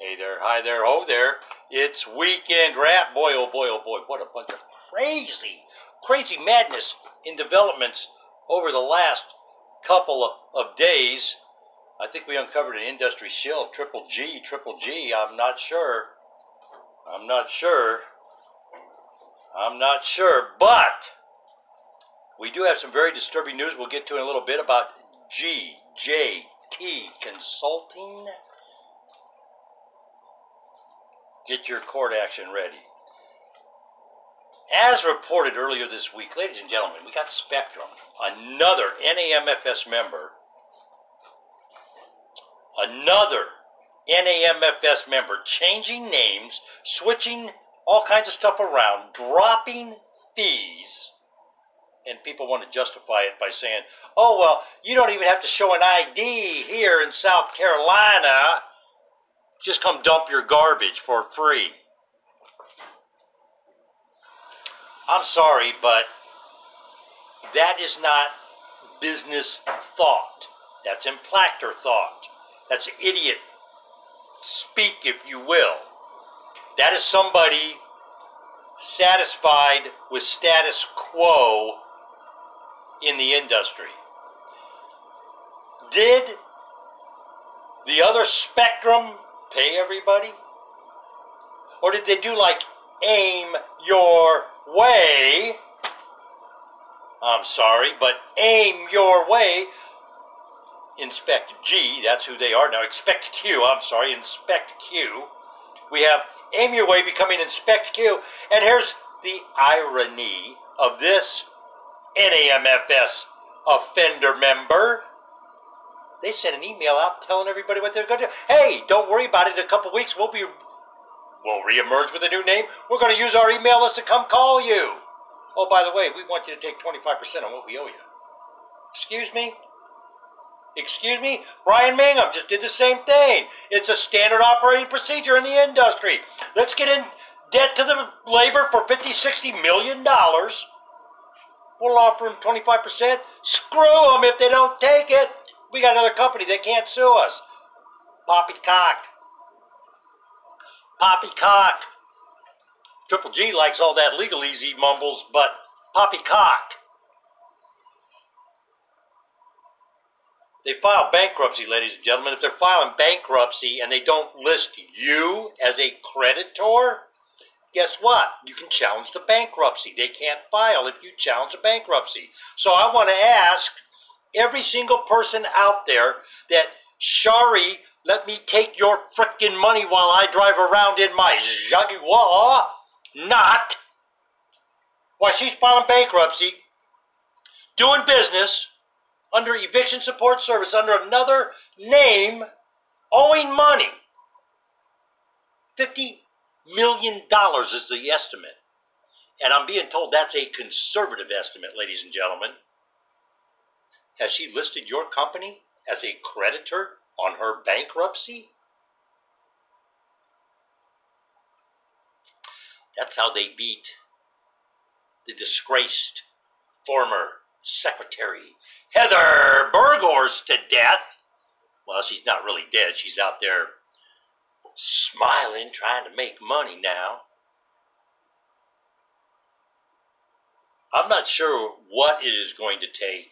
Hey there, hi there, ho there. It's Weekend Wrap. Boy, oh boy, oh boy, what a bunch of crazy madness in developments over the last couple of days. I think we uncovered an industry shill, triple G. I'm not sure, but we do have some very disturbing news we'll get to in a little bit about GJT Consulting. Get your court action ready. As reported earlier this week, ladies and gentlemen, we got Spectrum, another NAMFS member, changing names, switching all kinds of stuff around, dropping fees, and people want to justify it by saying, oh, well, you don't even have to show an ID here in South Carolina. Just come dump your garbage for free. I'm sorry, but that is not business thought. That's implactor thought. That's idiot speak, if you will. That is somebody satisfied with status quo in the industry. Did the other Spectrum pay everybody? Or did they do like aim your way? I'm sorry, but aim your way. Inspect G, that's who they are now. Inspect Q, Inspect Q. We have aim your way becoming Inspect Q. And here's the irony of this NAMFS offender member. They sent an email out telling everybody what they're going to do. Hey, don't worry about it. In a couple weeks, we'll reemerge with a new name. We're going to use our email list to come call you. Oh, by the way, we want you to take 25% on what we owe you. Excuse me? Brian Mangum just did the same thing. It's a standard operating procedure in the industry. Let's get in debt to the labor for $50-60 million. We'll offer them 25%. Screw them if they don't take it. We got another company. They can't sue us. Poppycock. Triple G likes all that legalese mumbles, but poppycock. They file bankruptcy, ladies and gentlemen. If they're filing bankruptcy and they don't list you as a creditor, guess what? You can challenge the bankruptcy. They can't file if you challenge the bankruptcy. So I want to ask every single person out there that, Shari, let me take your frickin' money while I drive around in my Jaguar, not, while she's filing bankruptcy, doing business under eviction support service, under another name, owing money. $50 million is the estimate. And I'm being told that's a conservative estimate, ladies and gentlemen. Has she listed your company as a creditor on her bankruptcy? That's how they beat the disgraced former Secretary Heather Burghorst to death. Well, she's not really dead. She's out there smiling, trying to make money now. I'm not sure what it is going to take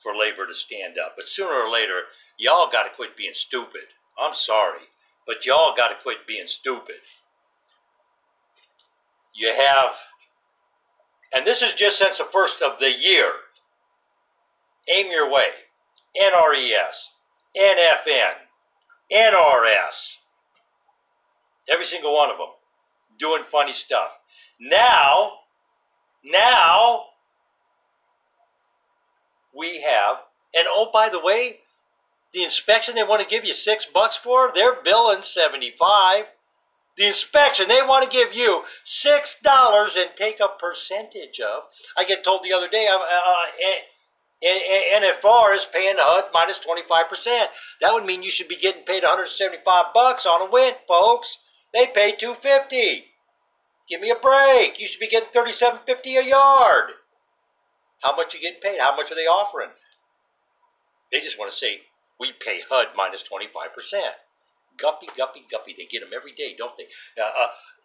for labor to stand up. But sooner or later, y'all got to quit being stupid. I'm sorry, but y'all got to quit being stupid. You have, and this is just since the first of the year, Aim Your Way, NRES, NFN, NRS, every single one of them doing funny stuff. Now, we have, and oh, by the way, the inspection they want to give you $6 for, they're billing $75. The inspection they want to give you $6 and take a percentage of. I get told the other day, NFR is paying HUD minus 25%. That would mean you should be getting paid $175 on a win, folks. They pay $250. Give me a break. You should be getting $37.50 a yard. How much are you getting paid? How much are they offering? They just want to say, we pay HUD minus 25%. Guppy. They get them every day, don't they?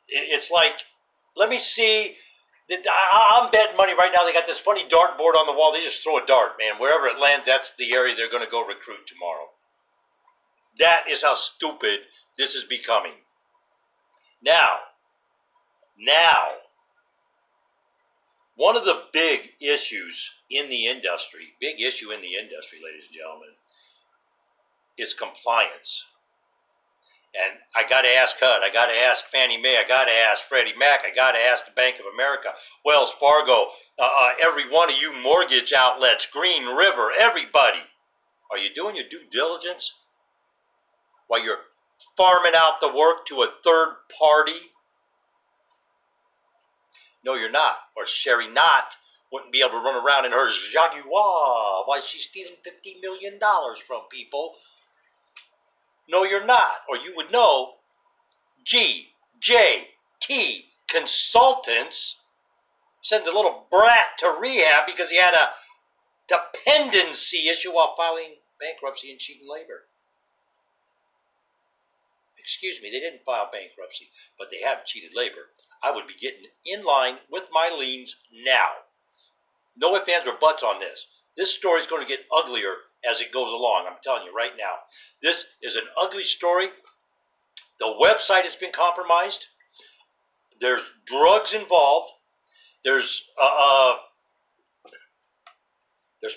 It's like, let me see. I'm betting money right now. They got this funny dart board on the wall. They just throw a dart, man. Wherever it lands, that's the area they're going to go recruit tomorrow. That is how stupid this is becoming. Now, one of the big issues in the industry, ladies and gentlemen, is compliance. And I got to ask HUD, I got to ask Fannie Mae, I got to ask Freddie Mac, I got to ask the Bank of America, Wells Fargo, every one of you mortgage outlets, Green River, everybody. Are you doing your due diligence while you're farming out the work to a third party? No, you're not. Or Shari Nott wouldn't be able to run around in her Jaguar while she's stealing $50 million from people. No, you're not. Or you would know GJT Consultants sent a little brat to rehab because he had a dependency issue while filing bankruptcy and cheating labor. Excuse me, they didn't file bankruptcy, but they have cheated labor. I would be getting in line with my liens now. No ifs, ands, or buts on this. This story is going to get uglier as it goes along. I'm telling you right now. This is an ugly story. The website has been compromised. There's drugs involved. There's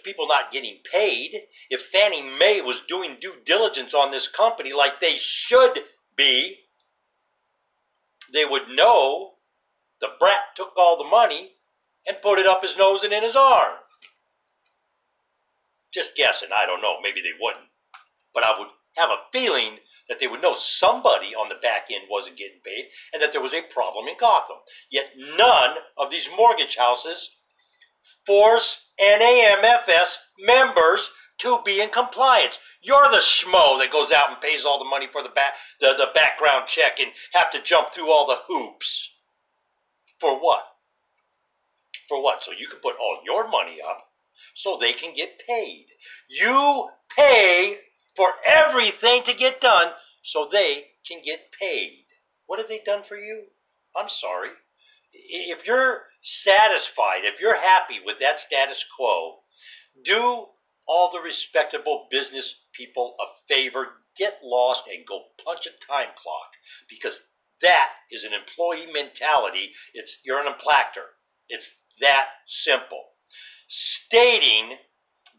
people not getting paid. If Fannie Mae was doing due diligence on this company like they should be, they would know the brat took all the money and put it up his nose and in his arm. Just guessing, I don't know, maybe they wouldn't. But I would have a feeling that they would know somebody on the back end wasn't getting paid and that there was a problem in Gotham. Yet none of these mortgage houses force NAMFS members to be in compliance. You're the schmo that goes out and pays all the money for the background check and have to jump through all the hoops. For what? For what? So you can put all your money up so they can get paid. You pay for everything to get done so they can get paid. What have they done for you? I'm sorry. If you're satisfied, if you're happy with that status quo, do all the respectable business people a favor, get lost and go punch a time clock, because that is an employee mentality. You're an impactor. It's that simple. Stating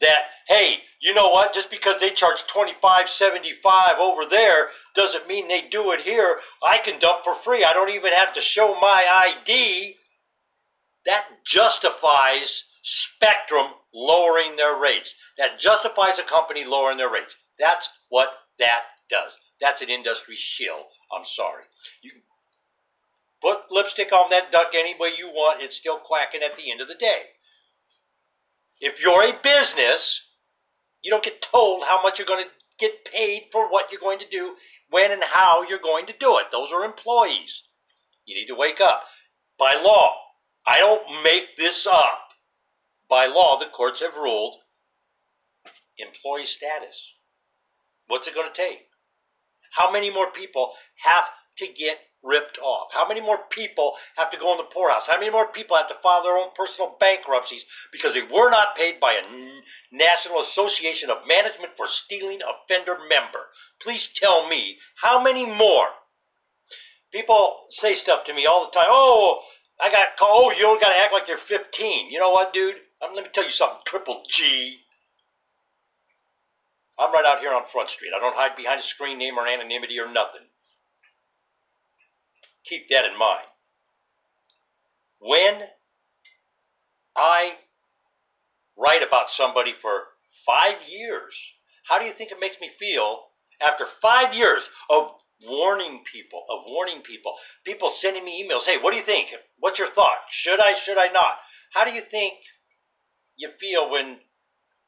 that, hey, you know what, just because they charge $25.75 over there doesn't mean they do it here. I can dump for free. I don't even have to show my ID. That justifies Spectrum lowering their rates. That justifies a company lowering their rates. That's what that does. That's an industry shill. I'm sorry. You can put lipstick on that duck any way you want. It's still quacking at the end of the day. If you're a business, you don't get told how much you're going to get paid for what you're going to do, when and how you're going to do it. Those are employees. You need to wake up. By law, I don't make this up. By law, the courts have ruled employee status. What's it going to take? How many more people have to get ripped off? How many more people have to go in the poorhouse? How many more people have to file their own personal bankruptcies because they were not paid by a National Association of Management for Stealing Offender member? Please tell me, how many more? People say stuff to me all the time. Oh, I got called. Oh, you don't got to act like you're 15. You know what, dude? Let me tell you something, Triple G. I'm right out here on Front Street. I don't hide behind a screen name or anonymity or nothing. Keep that in mind. When I write about somebody for 5 years, how do you think it makes me feel after 5 years of warning people, people sending me emails, hey, what do you think? What's your thought? Should I not? How do you think you feel when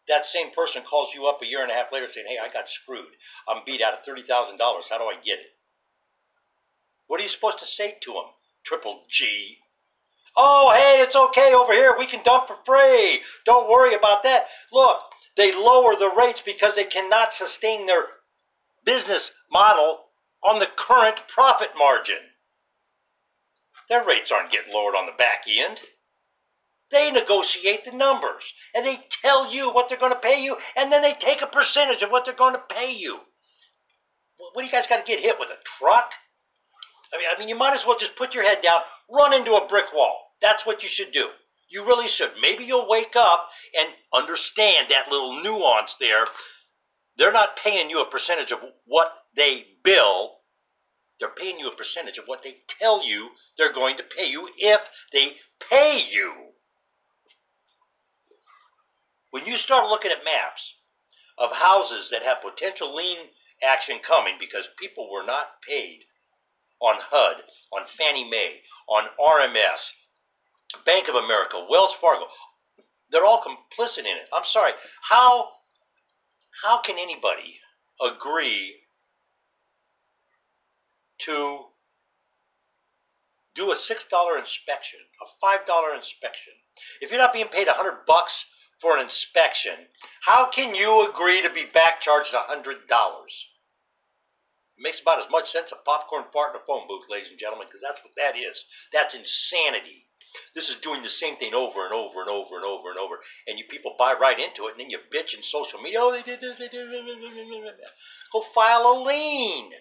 that same person calls you up a year and a half later saying, hey, I got screwed. I'm beat out of $30,000. How do I get it? What are you supposed to say to them, Triple G? Oh, hey, it's okay over here. We can dump for free. Don't worry about that. Look, they lower the rates because they cannot sustain their business model on the current profit margin. Their rates aren't getting lowered on the back end. They negotiate the numbers, and they tell you what they're going to pay you, and then they take a percentage of what they're going to pay you. What do you guys got to get hit with, a truck? I mean, you might as well just put your head down, run into a brick wall. That's what you should do. You really should. Maybe you'll wake up and understand that little nuance there. They're not paying you a percentage of what they bill. They're paying you a percentage of what they tell you they're going to pay you if they pay you. When you start looking at maps of houses that have potential lien action coming because people were not paid on HUD, on Fannie Mae, on RMS, Bank of America, Wells Fargo, they're all complicit in it. I'm sorry. How can anybody agree to do a $6 inspection, a $5 inspection? If you're not being paid $100 for an inspection, how can you agree to be back charged $100? It makes about as much sense as a popcorn fart in a phone booth, ladies and gentlemen, because that's what that is. That's insanity. This is doing the same thing over and over and over and over and over, and you people buy right into it, and then you bitch in social media, oh, they did this, they did this. Go file a lien.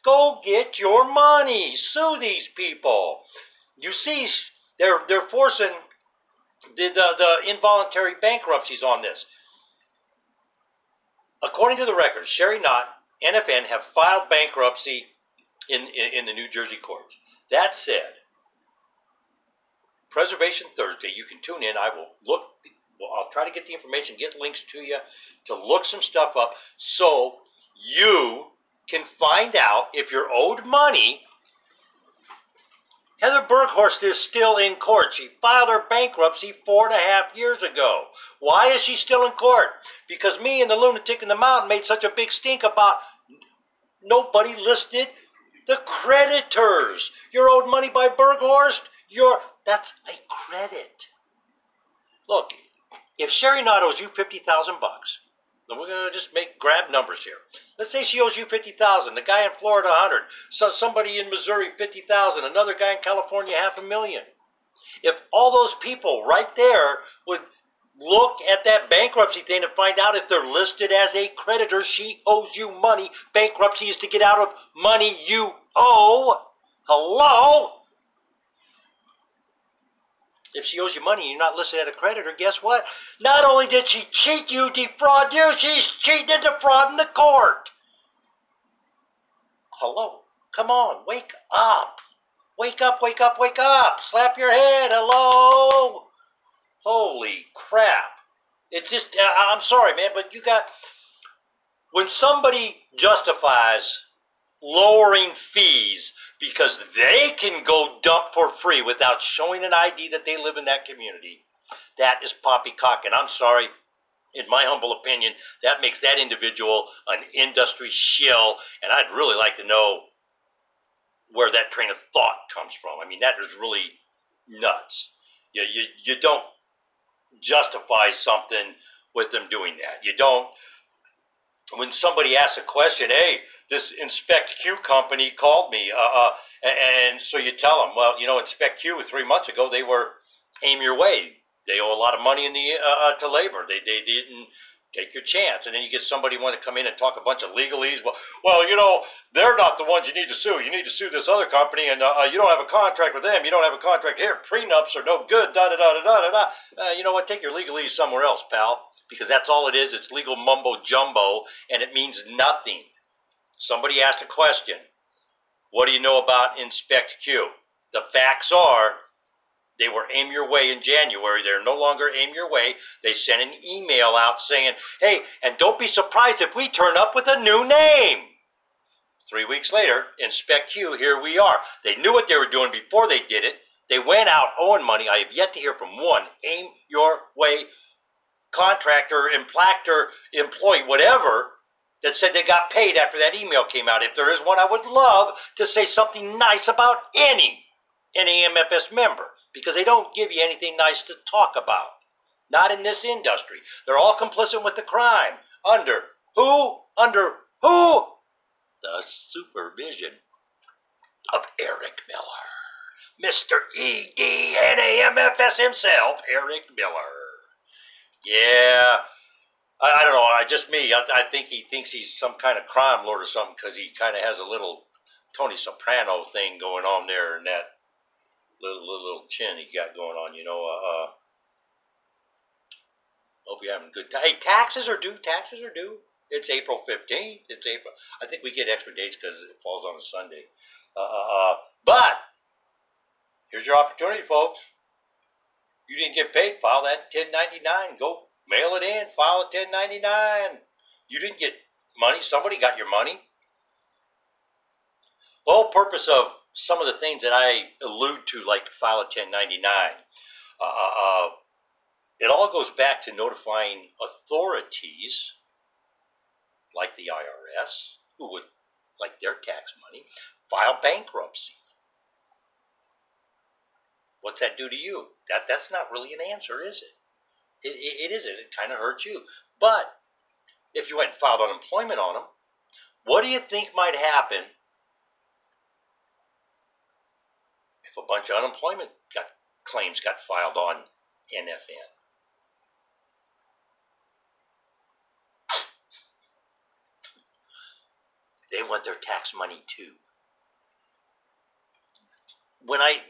Go get your money. Sue these people. You see, they're forcing the involuntary bankruptcies on this. According to the records, Shari Nott, NFN, have filed bankruptcy in the New Jersey courts. That said, Preservation Thursday, you can tune in. I will look. I'll try to get the information, get links to you to look some stuff up so you can find out if you're owed money. Heather Berghorst is still in court. She filed her bankruptcy 4.5 years ago. Why is she still in court? Because me and the lunatic in the mountain made such a big stink about nobody listed the creditors. You're owed money by Berghorst. That's a credit. Look, if Shari Nott owes you $50,000, then we're gonna just grab numbers here. Let's say she owes you $50,000. The guy in Florida $100,000. So somebody in Missouri $50,000. Another guy in California $500,000. If all those people right there would look at that bankruptcy thing and find out if they're listed as a creditor, she owes you money. Bankruptcy is to get out of money you owe. Hello? If she owes you money and you're not listed as a creditor, guess what? Not only did she cheat you, defraud you, she's cheating and defrauding the court. Hello? Come on, wake up. Wake up, wake up, wake up. Slap your head. Hello? Holy crap. It's just, I'm sorry, man, but when somebody justifies lowering fees because they can go dump for free without showing an ID that they live in that community, that is poppycock. And I'm sorry, in my humble opinion, that makes that individual an industry shill. And I'd really like to know where that train of thought comes from. I mean, that is really nuts. You don't justify something with them doing that. You don't. When somebody asks a question, hey, this Inspect Q company called me, and so you tell them, well, you know, Inspect Q 3 months ago, they were aim your way. They owe a lot of money in to labor. They didn't take your chance. And then you get somebody want to come in and talk a bunch of legalese. Well, you know, they're not the ones you need to sue. You need to sue this other company, and you don't have a contract with them. You don't have a contract here. Prenups are no good, da-da-da-da-da-da-da. You know what? Take your legalese somewhere else, pal, because that's all it is. It's legal mumbo-jumbo, and it means nothing. Somebody asked a question. What do you know about Inspect Q? The facts are they were Aim Your Way in January. They're no longer Aim Your Way. They sent an email out saying, hey, and don't be surprised if we turn up with a new name. 3 weeks later, Inspect Q, here we are. They knew what they were doing before they did it. They went out owing money. I have yet to hear from one Aim Your Way contractor, implactor, employee, whatever, that said they got paid after that email came out. If there is one, I would love to say something nice about any NAMFS member, because they don't give you anything nice to talk about. Not in this industry. They're all complicit with the crime. Under who? Under who? the supervision of Eric Miller. Mr. EDNAMFS himself, Eric Miller. Yeah, I don't know, just me. I think he thinks he's some kind of crime lord or something because he kind of has a little Tony Soprano thing going on there and that little chin he got going on, you know. Hope you're having a good time. Hey, taxes are due. Taxes are due. It's April 15th. It's April. I think we get extra days because it falls on a Sunday. But here's your opportunity, folks. You didn't get paid, file that 1099. Go mail it in, file a 1099. You didn't get money. Somebody got your money. The whole purpose of some of the things that I allude to, like file a 1099, it all goes back to notifying authorities, like the IRS, who would like their tax money, file bankruptcy. What's that do to you? That's not really an answer, is it? It isn't. It kind of hurts you. But if you went and filed unemployment on them, what do you think might happen if a bunch of unemployment claims got filed on NFN? They want their tax money too. When I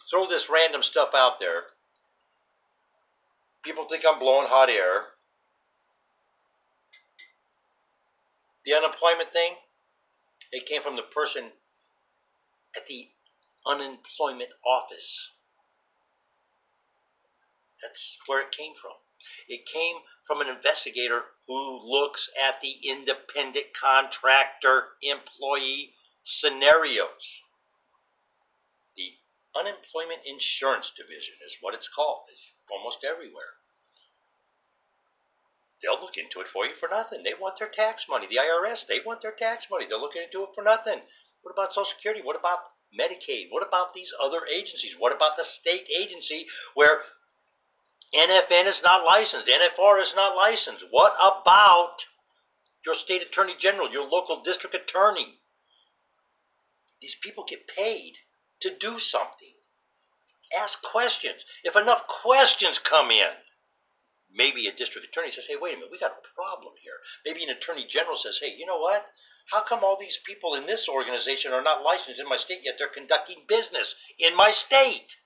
throw this random stuff out there, people think I'm blowing hot air. The unemployment thing, it came from the person at the unemployment office. That's where it came from. It came from an investigator who looks at the independent contractor employee scenarios. The Unemployment Insurance Division is what it's called. It's almost everywhere. They'll look into it for you for nothing. They want their tax money. The IRS, they want their tax money. They're looking into it for nothing. What about Social Security? What about Medicaid? What about these other agencies? What about the state agency where NFN is not licensed, NFR is not licensed? What about your state attorney general, your local district attorney? These people get paid to do something. Ask questions. If enough questions come in, maybe a district attorney says, hey, wait a minute, we got a problem here. Maybe an attorney general says, hey, you know what? How come all these people in this organization are not licensed in my state, yet they're conducting business in my state?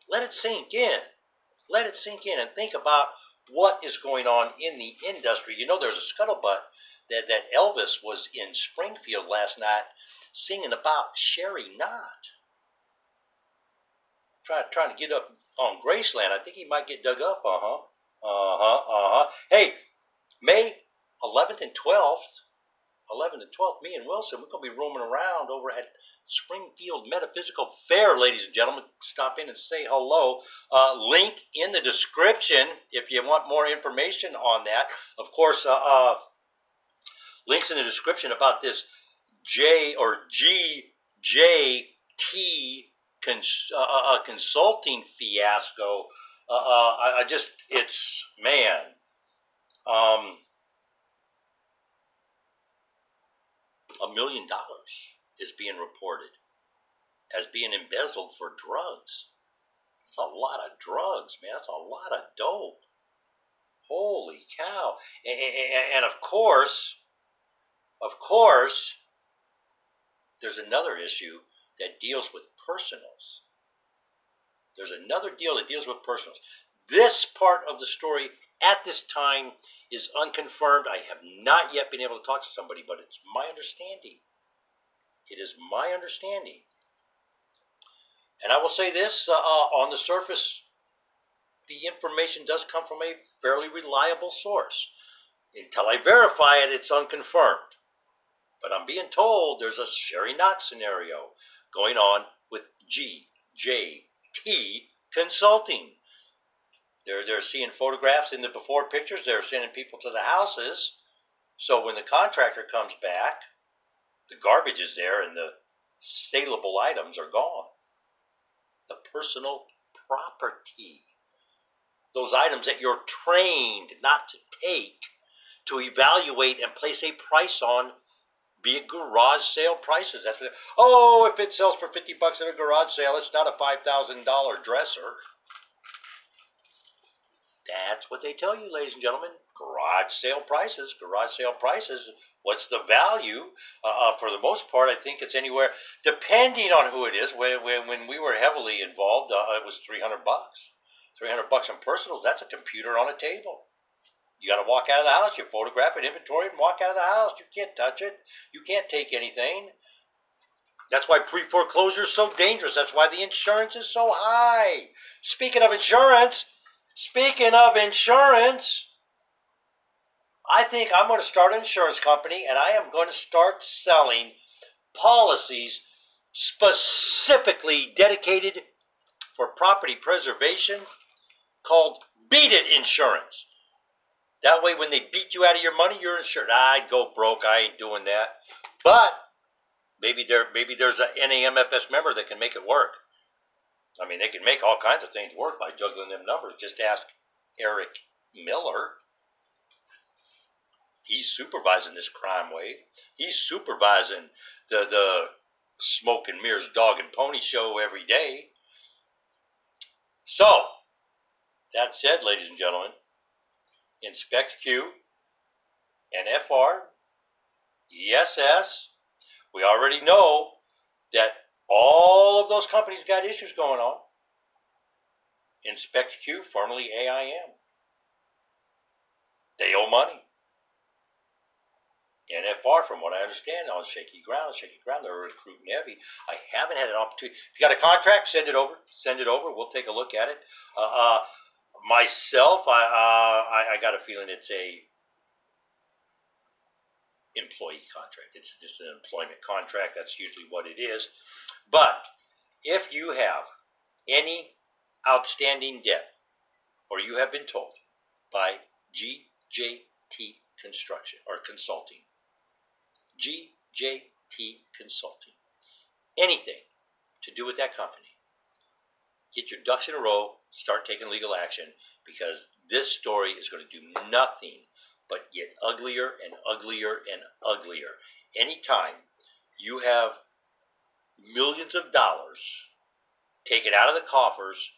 Let it sink in. Let it sink in and think about what is going on in the industry. You know, there's a scuttlebutt that Elvis was in Springfield last night singing about Shari Nott. Trying to get up on Graceland. I think he might get dug up. Hey, May 11th and 12th, 11th and 12th, me and Wilson, we're going to be roaming around over at Springfield Metaphysical Fair, ladies and gentlemen. Stop in and say hello. Link in the description if you want more information on that. Of course, links in the description about this GJT consulting fiasco. It's, man, $1 million is being reported as being embezzled for drugs. That's a lot of drugs, man. That's a lot of dope. Holy cow. And of course, there's another issue that deals with personals. There's another deal that deals with personals. This part of the story at this time is unconfirmed. I have not yet been able to talk to somebody, but it's my understanding. It is my understanding. And I will say this, on the surface, the information does come from a fairly reliable source. Until I verify it, it's unconfirmed. But I'm being told there's a Shari Nott scenario going on with GJT Consulting. They're seeing photographs in the before pictures. They're sending people to the houses. So when the contractor comes back, the garbage is there and the saleable items are gone. The personal property. those items that you're trained not to take, to evaluate and place a price on, be it garage sale prices. That's what. Oh, if it sells for $50 at a garage sale, it's not a $5,000 dresser. That's what they tell you, ladies and gentlemen. Garage sale prices. Garage sale prices. What's the value? For the most part, I think it's anywhere, depending on who it is. When we were heavily involved, it was $300. $300 on personals. That's a computer on a table. You got to walk out of the house. You photograph it, inventory it, and walk out of the house. You can't touch it. You can't take anything. That's why pre-foreclosure is so dangerous. That's why the insurance is so high. Speaking of insurance, I think I'm going to start an insurance company, and I am going to start selling policies specifically dedicated for property preservation called Beat It Insurance. That way, when they beat you out of your money, you're insured. I'd go broke. I ain't doing that. But maybe there's an NAMFS member that can make it work. I mean, they can make all kinds of things work by juggling them numbers. Just ask Eric Miller. He's supervising this crime wave. He's supervising the smoke and mirrors dog and pony show every day. So, that said, ladies and gentlemen, Inspect Q, NFR, ESS. We already know that all of those companies got issues going on. Inspect Q, formerly AIM. They owe money. NFR, from what I understand, on shaky ground. They're recruiting heavy. I haven't had an opportunity. If you got a contract, send it over. We'll take a look at it. Myself, I got a feeling it's a employee contract. It's just an employment contract. That's usually what it is. But if you have any outstanding debt, or you have been told by GJT Construction or Consulting, GJT Consulting, anything to do with that company, get your ducks in a row, start taking legal action, because this story is going to do nothing but get uglier and uglier and uglier. Anytime you have millions of dollars taken out of the coffers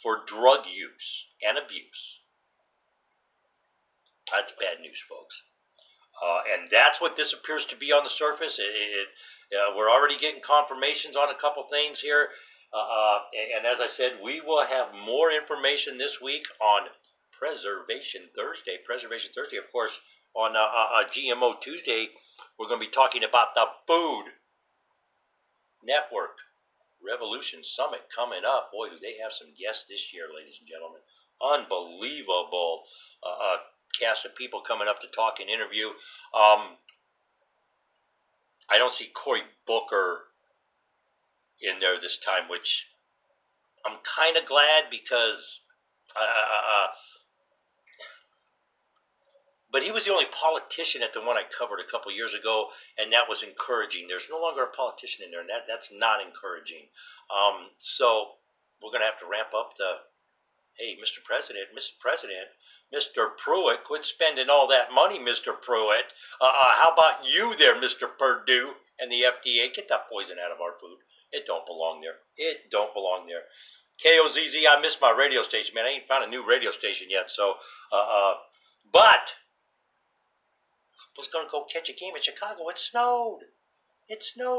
for drug use and abuse, that's bad news, folks. And that's what this appears to be on the surface. We're already getting confirmations on a couple things here. And as I said, we will have more information this week on Preservation Thursday. Of course, on GMO Tuesday, we're going to be talking about the Food Network Revolution Summit coming up. Boy, do they have some guests this year, ladies and gentlemen. Unbelievable cast of people coming up to talk and interview. I don't see Cory Booker in there this time, which I'm kind of glad, because but he was the only politician at the one I covered a couple years ago, and that was encouraging. There's no longer a politician in there, and that's not encouraging. So we're going to have to ramp up the, hey, Mr. President, Mr. Pruitt, quit spending all that money, Mr. Pruitt. How about you there, Mr. Perdue, and the FDA? Get that poison out of our food. It don't belong there. It don't belong there. KOZZ, I miss my radio station, man. I ain't found a new radio station yet. So, but I was going to go catch a game in Chicago. It snowed.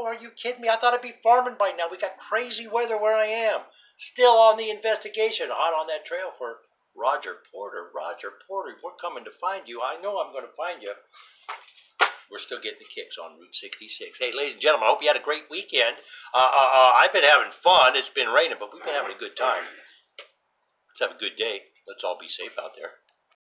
Are you kidding me? I thought I'd be farming by now. We got crazy weather where I am. Still on the investigation. Hot on that trail for Roger Porter, we're coming to find you. I know I'm going to find you. We're still getting the kicks on Route 66. Hey, ladies and gentlemen, I hope you had a great weekend. I've been having fun. It's been raining, but we've been having a good time. Let's have a good day. Let's all be safe out there.